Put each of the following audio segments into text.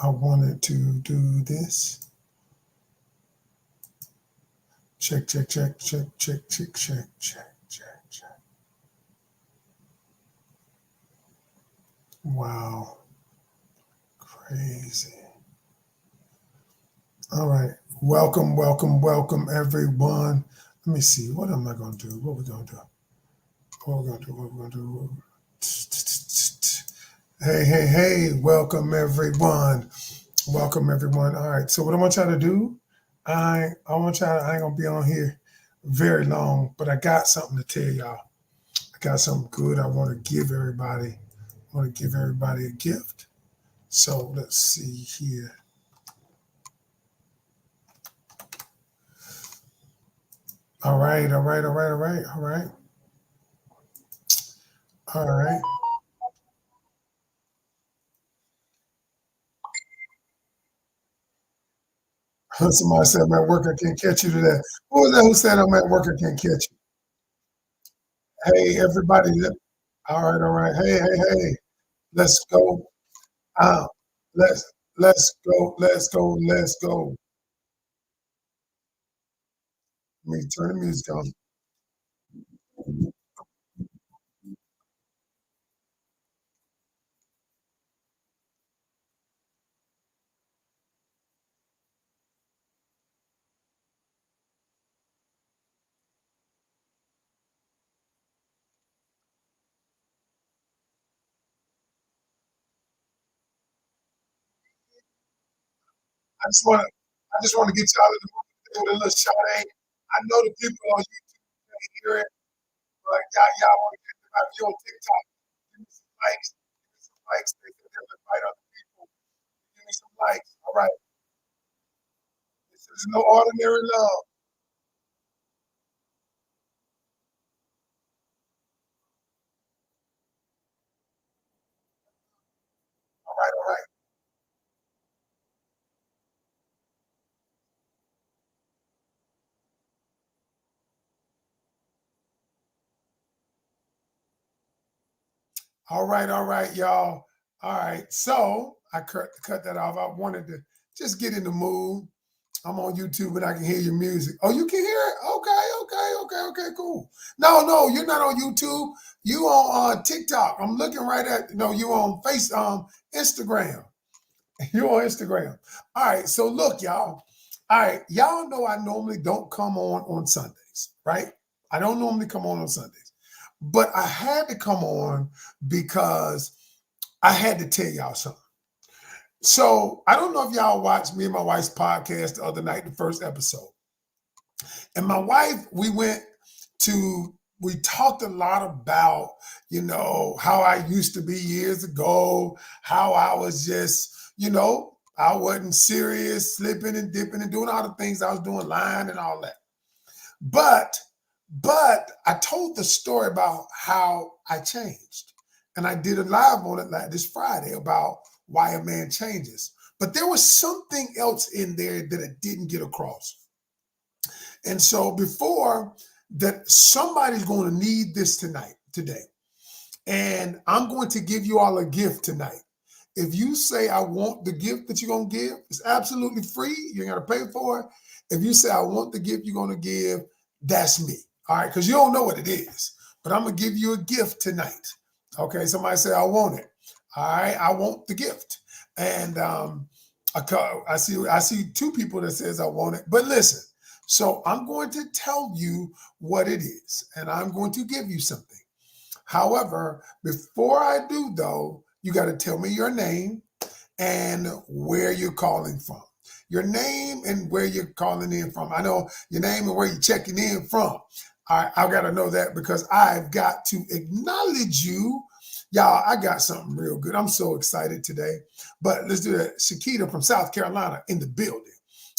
I wanted to do this. Check, check, check, check, check, check, check, check, check, check. Wow. Crazy. All right. Welcome, welcome, welcome, everyone. Let me see. What am I going to do? What we going to do? What we going to do? What we going to do? Hey, hey, hey. Welcome, everyone. Welcome, everyone. All right. So what I want y'all to do, I want y'all, I ain't going to be on here very long, but I got something to tell y'all. I got something good I want to give everybody. I want to give everybody a gift. So let's see here. All right, all right, all right, all right, all right, all right. Somebody said I'm at work, I can't catch you today. Who was that who said I'm at work, I can't catch you? Hey, everybody. All right, all right. Hey, hey, hey. Let's go. Uh, let's go, let's go. Let me turn the music on. I just want to get y'all in the mood to do the little Sade. I know the people on YouTube can't hear it, but y'all want to get them out. You on TikTok? Give me some likes. Give me some likes. They said they'll invite other people. Give me some likes. All right. This is no ordinary love. All right. All right. All right. All right, y'all. All right. So I cut that off. I wanted to just get in the mood. I'm on YouTube and I can hear your music. Oh, you can hear it? Okay, okay, okay, okay, cool. No, no, you're not on YouTube. You on TikTok. I'm looking right at no, you on Instagram. You on Instagram. All right. So look, y'all. All right, y'all know I normally don't come on Sundays, right? I don't normally come on Sundays, but I had to come on because I had to tell y'all something. So I don't know if y'all watched me and my wife's podcast the other night, the first episode. And my wife, we talked a lot about, how I used to be years ago, how I was just, I wasn't serious, slipping and dipping and doing all the things I was doing, lying and all that. But, but I told the story about how I changed. And I did a live on it like this Friday about why a man changes. But there was something else in there that I didn't get across. And so before that, somebody's going to need this today. And I'm going to give you all a gift tonight. If you say, I want the gift that you're going to give, it's absolutely free. You ain't got to pay for it. If you say, I want the gift you're going to give, that's me. All right. Because you don't know what it is. But I'm going to give you a gift tonight. Okay. Somebody say, I want it. All right. I want the gift. And I see two people that says I want it. But listen, so I'm going to tell you what it is, and I'm going to give you something. However, before I do, though, you got to tell me your name and where you're calling from. Your name and where you're calling in from. I know your name and where you're checking in from. I've got to know that because I've got to acknowledge you. Y'all, I got something real good. I'm so excited today. But let's do that. Shakita from South Carolina in the building.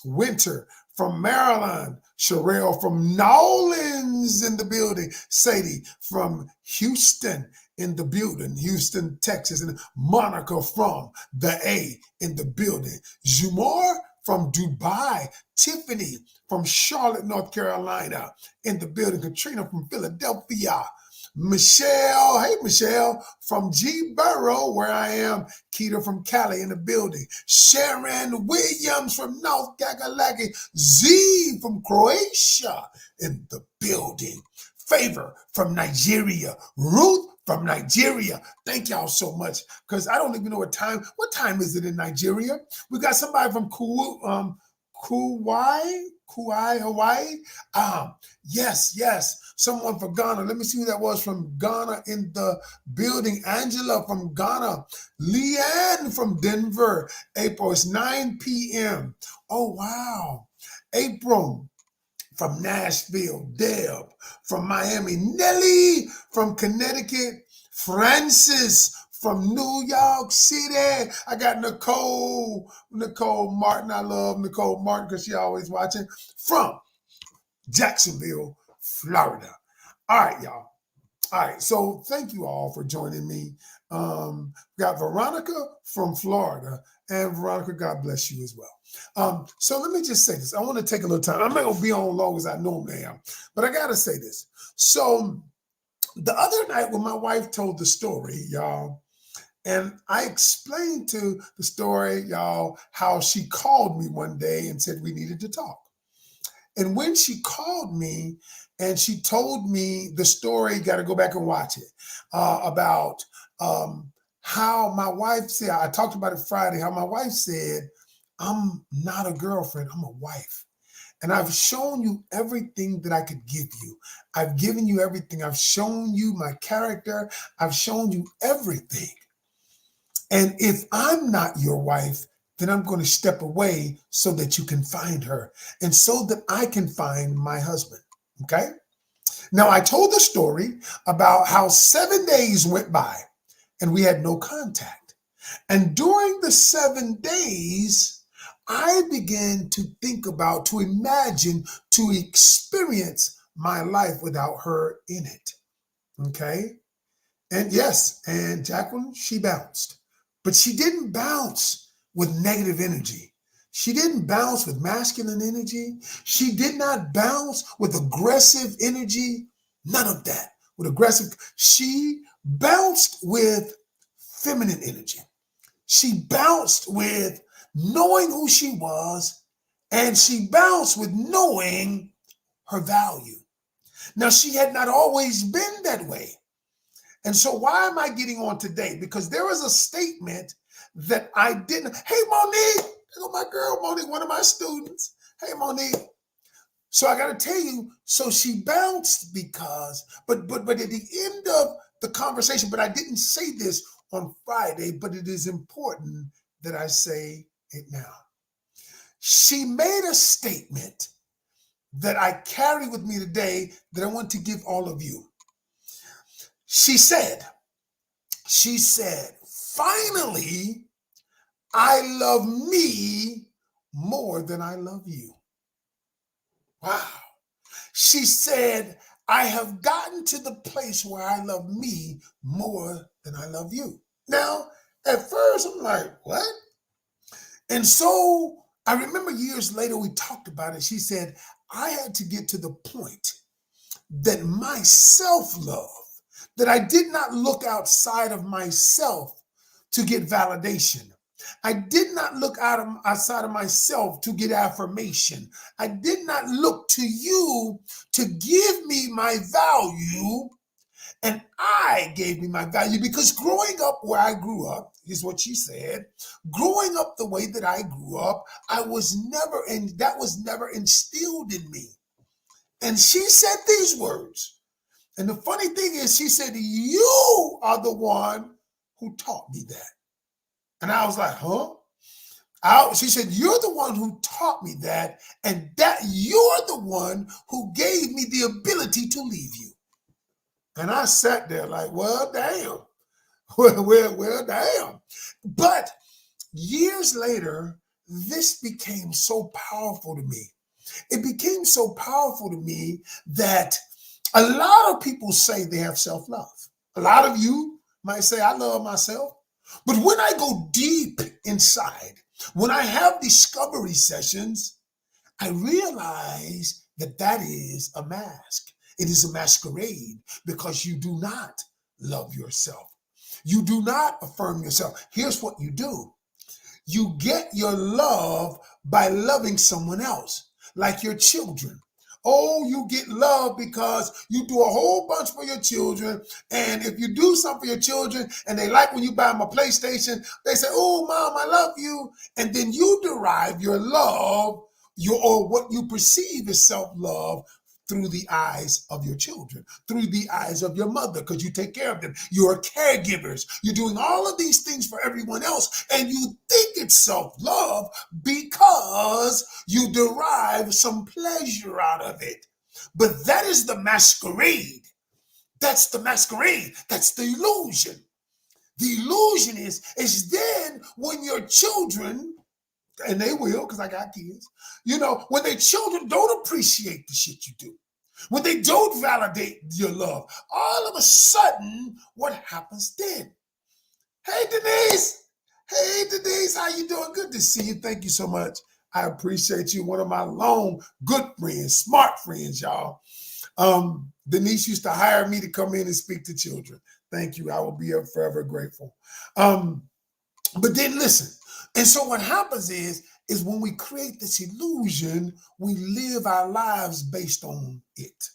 Winter from Maryland. Sherelle from Nolens in the building. Sadie from Houston in the building. Houston, Texas. And Monica from the A in the building. Jumar from Dubai. Tiffany from Charlotte, North Carolina in the building. Katrina from Philadelphia. Michelle, hey Michelle, from G Borough, where I am. Keita from Cali in the building. Sharon Williams from North Kakalaki. Z from Croatia in the building. Favor from Nigeria. Ruth from Nigeria. Thank y'all so much, because I don't even know what time is it in Nigeria? We got somebody from Kauai, Hawaii. Yes. Someone from Ghana. Let me see who that was from Ghana in the building. Angela from Ghana. Leanne from Denver. April, it's 9 p.m. Oh, wow. April from Nashville. Deb from Miami. Nelly from Connecticut. Francis from New York City. I got Nicole Martin. I love Nicole Martin because she always watching. From Jacksonville, Florida. All right, y'all. All right, so thank you all for joining me. We got Veronica from Florida, and Veronica, God bless you as well. So let me just say this. I want to take a little time. I'm not going to be on long as I normally am, but I got to say this. So the other night when my wife told the story, y'all, and I explained to the story, y'all, how she called me one day and said we needed to talk. And when she called me and she told me the story, got to go back and watch it, about how my wife said, I talked about it Friday, how my wife said, I'm not a girlfriend, I'm a wife. And I've shown you everything that I could give you. I've given you everything. I've shown you my character. I've shown you everything. And if I'm not your wife, then I'm going to step away so that you can find her and so that I can find my husband. Okay? Now, I told the story about how 7 days went by and we had no contact. And during the 7 days, I began to think about, to imagine, to experience my life without her in it. Okay? And yes, and Jacqueline, she bounced. But she didn't bounce with negative energy. She didn't bounce with masculine energy. She did not bounce with aggressive energy. None of that. With aggressive, she bounced with feminine energy. She bounced with knowing who she was, and she bounced with knowing her value. Now, she had not always been that way. And so why am I getting on today? Because there was a statement that I didn't. Hey, Monique, look at my girl, Monique, one of my students. Hey, Monique. So I got to tell you, so she bounced because, but at the end of the conversation, but I didn't say this on Friday, but it is important that I say it now. She made a statement that I carry with me today that I want to give all of you. She said, finally, I love me more than I love you. Wow. She said, I have gotten to the place where I love me more than I love you. Now, at first, I'm like, what? And so I remember years later, we talked about it. She said, I had to get to the point that my self-love, that I did not look outside of myself to get validation. I did not look outside of myself to get affirmation. I did not look to you to give me my value, and I gave me my value, because growing up where I grew up, is what she said, growing up the way that I grew up, that was never instilled in me. And she said these words. And the funny thing is, she said, you are the one who taught me that. And I was like, huh? She said, you're the one who taught me that, and that you're the one who gave me the ability to leave you. And I sat there like, well, damn. Well, damn. But years later, this became so powerful to me. It became so powerful to me that a lot of people say they have self-love. A lot of you might say, I love myself. But when I go deep inside, when I have discovery sessions, I realize that is a mask. It is a masquerade because you do not love yourself. You do not affirm yourself. Here's what you do. You get your love by loving someone else, like your children. Oh, you get love because you do a whole bunch for your children. And if you do something for your children and they like when you buy them a PlayStation, they say, oh, Mom, I love you. And then you derive your love, or what you perceive as self-love, through the eyes of your children, through the eyes of your mother, because you take care of them. You're caregivers. You're doing all of these things for everyone else, and you think it's self-love because you derive some pleasure out of it. But that is the masquerade. That's the masquerade. That's the illusion. The illusion is then when your children, and they will, because I got kids, when their children don't appreciate the shit you do, when they don't validate your love, all of a sudden, what happens then? Hey, Denise. Hey, Denise, how you doing? Good to see you. Thank you so much. I appreciate you. One of my long, good friends, smart friends, y'all. Denise used to hire me to come in and speak to children. Thank you. I will be forever grateful. But then listen. And so what happens is when we create this illusion, we live our lives based on it,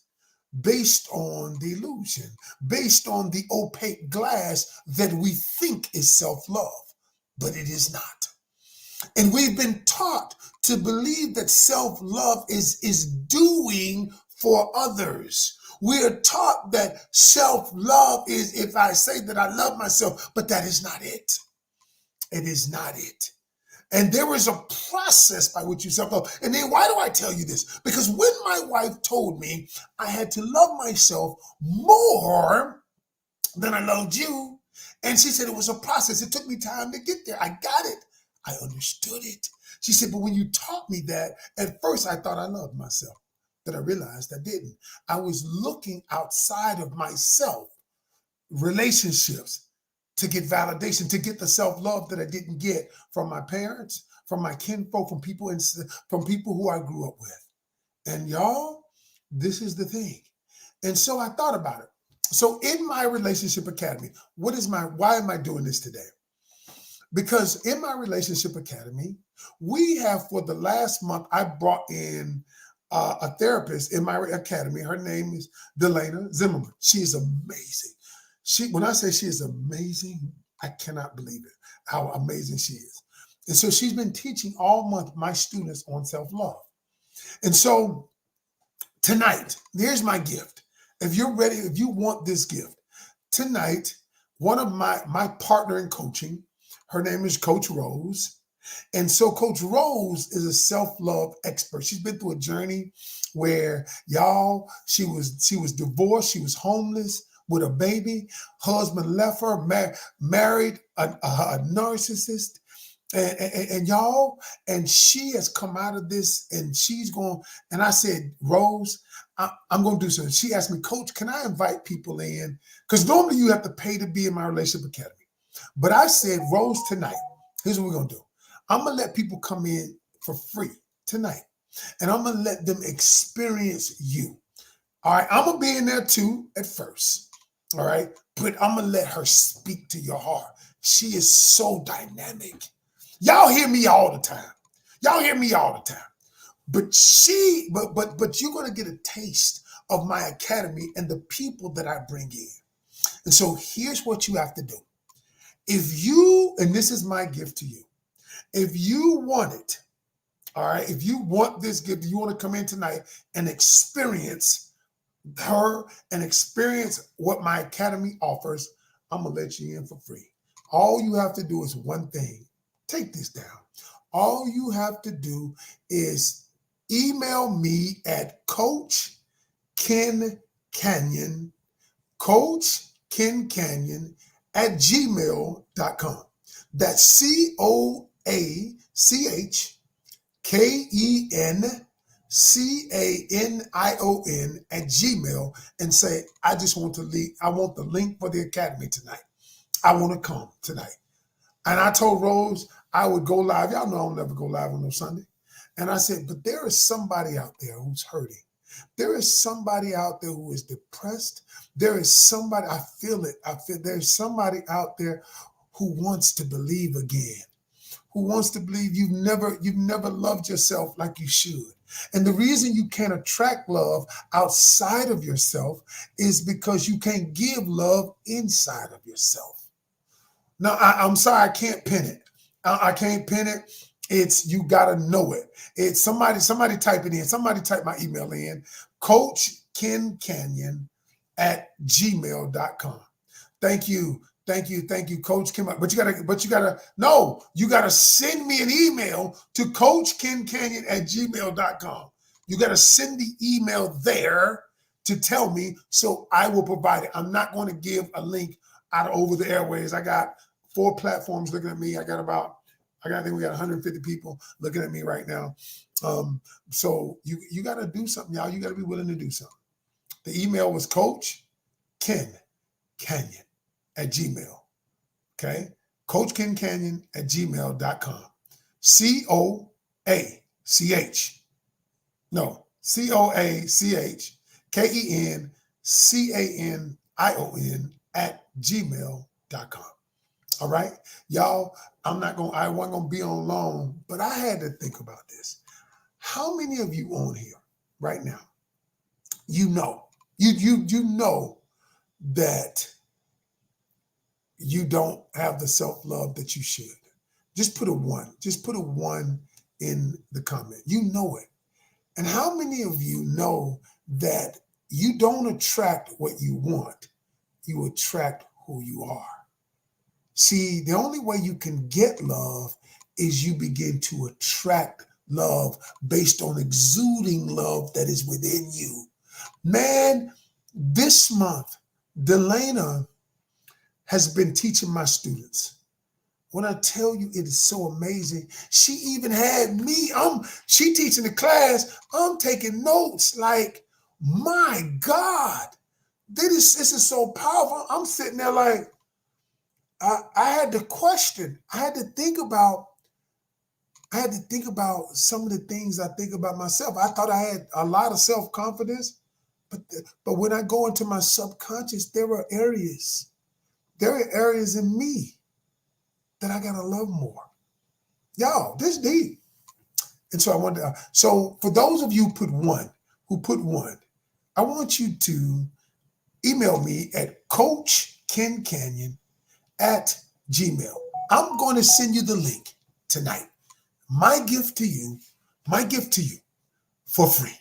based on the illusion, based on the opaque glass that we think is self-love, but it is not. And we've been taught to believe that self-love is doing for others. We are taught that self-love is if I say that I love myself, but that is not it. It is not it. And there is a process by which you self-love. And then why do I tell you this? Because when my wife told me I had to love myself more than I loved you, and she said it was a process. It took me time to get there. I got it. I understood it. She said, but when you taught me that, at first I thought I loved myself. But I realized I didn't. I was looking outside of myself, relationships, to get validation, to get the self-love that I didn't get from my parents, from my kinfolk, from people who I grew up with. And y'all, this is the thing. And so I thought about it. So in my relationship academy, why am I doing this today? Because in my relationship academy, we have, for the last month, I brought in a therapist in my academy. Her name is Delana Zimmerman. She is amazing. When I say she is amazing, I cannot believe it, how amazing she is. And so she's been teaching all month my students on self-love. And so tonight, here's my gift. If you're ready, if you want this gift, tonight, one of my partner in coaching, her name is Coach Rose. And so Coach Rose is a self-love expert. She's been through a journey where, y'all, she was divorced, she was homeless, with a baby, husband left her, married a narcissist, and y'all, and she has come out of this, and she's going, and I said, Rose, I'm going to do something. She asked me, Coach, can I invite people in? Because normally you have to pay to be in my relationship academy. But I said, Rose, tonight, here's what we're going to do. I'm going to let people come in for free tonight, and I'm going to let them experience you. All right, I'm going to be in there too at first. All right, but I'm gonna let her speak to your heart. She is so dynamic. Y'all hear me all the time. Y'all hear me all the time. But you're gonna get a taste of my academy and the people that I bring in. And so here's what you have to do. And this is my gift to you. If you want it, all right, if you want this gift, you want to come in tonight and experience her and experience what my academy offers, I'm gonna let you in for free. All you have to do is one thing. Take this down. All you have to do is email me at Coach Ken Canion, Coach Ken Canion at gmail.com. That's CoachKenCanion at Gmail, and say, I want the link for the academy tonight. I want to come tonight. And I told Rose I would go live. Y'all know I'll never go live on no Sunday. And I said, but there is somebody out there who's hurting. There is somebody out there who is depressed. There is somebody, I feel it. I feel there's somebody out there who wants to believe again, who wants to believe you've never loved yourself like you should. And the reason you can't attract love outside of yourself is because you can't give love inside of yourself. No, I'm sorry, I can't pin it. I can't pin it. It's you gotta know it. It's somebody type it in. Somebody type my email in, Coach Ken Canion at gmail.com. Thank you. Thank you, Coach Kim. You gotta send me an email to CoachKenCanion at gmail.com. You gotta send the email there to tell me so I will provide it. I'm not going to give a link out over the airways. I got 4 platforms looking at me. I think we got 150 people looking at me right now. So you got to do something, y'all. You got to be willing to do something. The email was Coach Ken Canion at Gmail. Okay. Coach Ken Canion at gmail.com. COACH. No, COACHKENCANION at gmail.com. All right. Y'all, I wasn't gonna be on long, but I had to think about this. How many of you on here right now, you know that you don't have the self-love that you should? Just put a 1. Just put a 1 in the comment. You know it. And how many of you know that you don't attract what you want, you attract who you are? See, the only way you can get love is you begin to attract love based on exuding love that is within you. Man, this month, Delana has been teaching my students. When I tell you it is so amazing, she even had me, she teaching the class, I'm taking notes like, my God, this is so powerful. I'm sitting there like, I had to question. I had to think about some of the things I think about myself. I thought I had a lot of self-confidence, but when I go into my subconscious, there are areas in me that I gotta love more. Y'all, this deep. And so I wanted to, so for those of you who put one, I want you to email me at CoachKenCanion at Gmail. I'm going to send you the link tonight. My gift to you for free.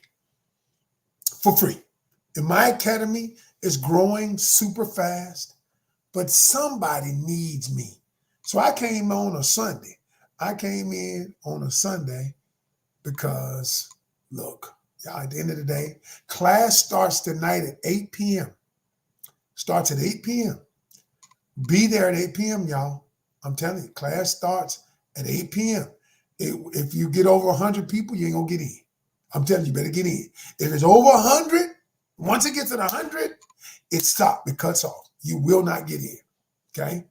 And my academy is growing super fast, but somebody needs me. So I came on a Sunday. I came in on a Sunday because, look, y'all, at the end of the day, class starts tonight at 8 p.m. Starts at 8 p.m. Be there at 8 p.m., y'all. I'm telling you, class starts at 8 p.m. If you get over 100 people, you ain't going to get in. I'm telling you, better get in. If it's over 100, once it gets at 100, it stops. It cuts off. You will not get in, okay?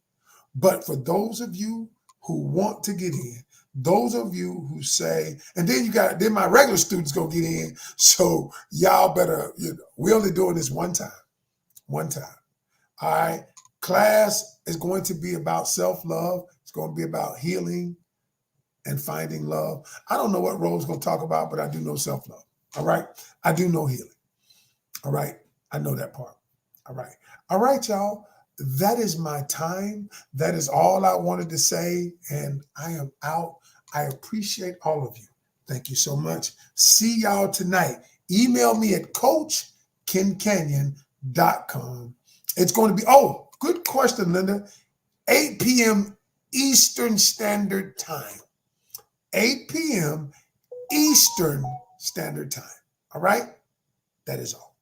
But for those of you who want to get in, those of you who say, and then my regular students go get in, so y'all better, we're only doing this one time. All right? Class is going to be about self-love. It's going to be about healing and finding love. I don't know what Rose going to talk about, but I do know self-love. All right? I do know healing. All right? I know that part. All right, y'all. That is my time. That is all I wanted to say, and I am out. I appreciate all of you. Thank you so much. See y'all tonight. Email me at CoachKenCanion.com. It's going to be, good question, Linda, 8 p.m. Eastern Standard Time. 8 p.m. Eastern Standard Time. All right? That is all.